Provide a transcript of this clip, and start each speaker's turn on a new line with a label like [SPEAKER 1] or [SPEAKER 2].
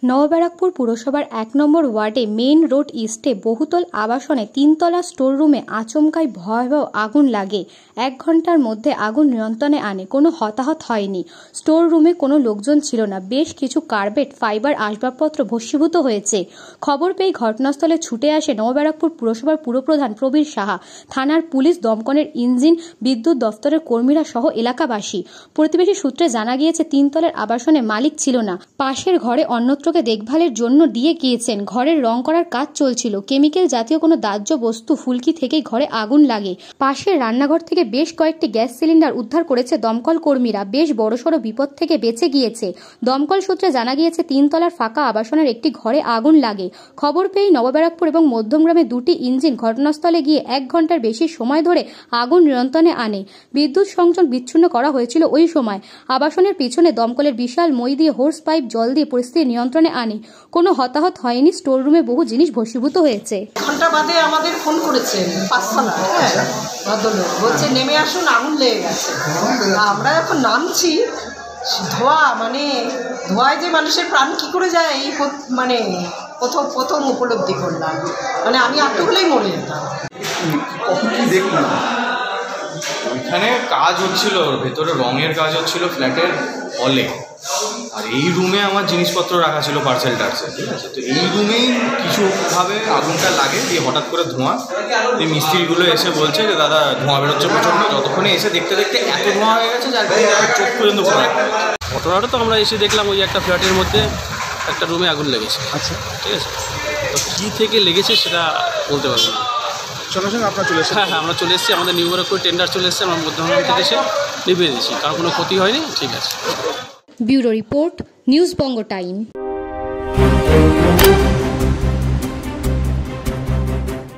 [SPEAKER 1] নবব্যারাকপুর পুরসভার ১ নম্বর ওয়ার্ডে main road ইস্টে বহুতল আবাসনে ৩তলা স্টোর রুমে আচমকাই ভয়াবহ আগুন লাগে। ১ ঘন্টার মধ্যে আগুন নিয়ন্ত্রণে আনে। কোনো হতাহত হয়নি। স্টোর রুমে কোনো লোকজন ছিল না। বেশ কিছু কার্পেট, ফাইবার আসবাবপত্র ভস্মীভূত হয়েছে। খবর পেয়ে ঘটনাস্থলে ছুটে আসে নবব্যারাকপুর পুরসভার পুরপ্রধান প্রবীর সাহা, থানার পুলিশ, দমকলের ইঞ্জিন, বিদ্যুৎ দফতরের কর্মীরা সহ এলাকাবাসী। প্রতিবেশী সূত্রে জানা গিয়েছে, ৩তলার আবাসনে মালিক ছিল না। পাশের ঘরে অন্যত্রকে দেখভালের জন্য দিয়ে গিয়েছেন। ঘরের রং করার কাজ চলছিল। কেমিক্যাল জাতীয় কোনো দাহ্য বস্তু ফুলকি থেকেই ঘরে আগুন লাগে। পাশের রান্নাঘর থেকে বেশ কয়েকটি গ্যাস সিলিন্ডার উদ্ধার করেছে দমকল কর্মীরা। বেশ বড়সড় বিপদ থেকে বেঁচে গিয়েছে। দমকল সূত্রে জানা গিয়েছে, ৩তলার ফাঁকা আবাসনের একটি ঘরে আগুন লাগে। খবর পেয়ে নবব্যারাকপুর এবং মধ্যমগ্রামে দুটি ইঞ্জিন ঘটনাস্থলে গিয়ে ১ ঘন্টার বেশি সময় ধরে আগুন নিয়ন্ত্রণে আনে। বিদ্যুৎ সংযোগ বিচ্ছিন্ন করা হয়েছিল ওই সময়। আবাসনের পিছনে দমকলের বিশাল মই দিয়ে হোর্স পাইপ জল দিয়ে পরিস্থিতি নিয়ন্ত্রণে আনে। কোনো হতাহত হয়নি। স্টোর রুমে বহু জিনিস ভস্মীভূত হয়েছে।
[SPEAKER 2] ঘন্টা বাদে আমাদের ফোন করেছেন পাঁচতলা, ভদ্রলোক বলছে নেমে আসুন, আগুন লেগে গেছে। আমরা এখন নামছি, ধোঁয়া মানে ধোঁয়ায় যে মানুষের প্রাণ কি করে যায় এই মানে প্রথম উপলব্ধি করলাম। মানে আমি আটটুকুলেই মরে যেতাম।
[SPEAKER 3] ওইখানে কাজ হচ্ছিল, ভেতরে রঙের কাজ হচ্ছিল ফ্ল্যাটের হলে, আর এই রুমে আমার জিনিসপত্র রাখা ছিল, পার্সেল টার্সেল, ঠিক আছে। তো এই রুমেই কিছুভাবে আগুনটা লাগে, দিয়ে হঠাৎ করে ধোঁয়া, এই মিস্ত্রিগুলো এসে বলছে যে দাদা ধোঁয়া বেরোচ্ছে প্রচণ্ড। যতক্ষণে এসে দেখতে দেখতে এত ধোঁয়া হয়ে গেছে যার চোখ পর্যন্ত পড়া।
[SPEAKER 4] ঘটনাটা তো আমরা এসে দেখলাম ওই একটা ফ্ল্যাটের মধ্যে একটা রুমে আগুন লেগেছে।
[SPEAKER 5] আচ্ছা,
[SPEAKER 4] ঠিক আছে। তো কী থেকে লেগেছে সেটা বলতে পারবো না।
[SPEAKER 5] সঙ্গে সঙ্গে আপনার চলে এসেছে?
[SPEAKER 4] হ্যাঁ, আমরা চলে এসেছি। আমাদের নিউ ব্যারাকপুর টেন্ডার চলে এসেছে। আমরা মধ্যমগ্রাম থেকে এসে নিভিয়ে দিয়েছি, কারণ কোনো ক্ষতি হয়নি। ঠিক আছে।
[SPEAKER 1] ব্যুরো রিপোর্ট, নিউজ বঙ্গ টাইম।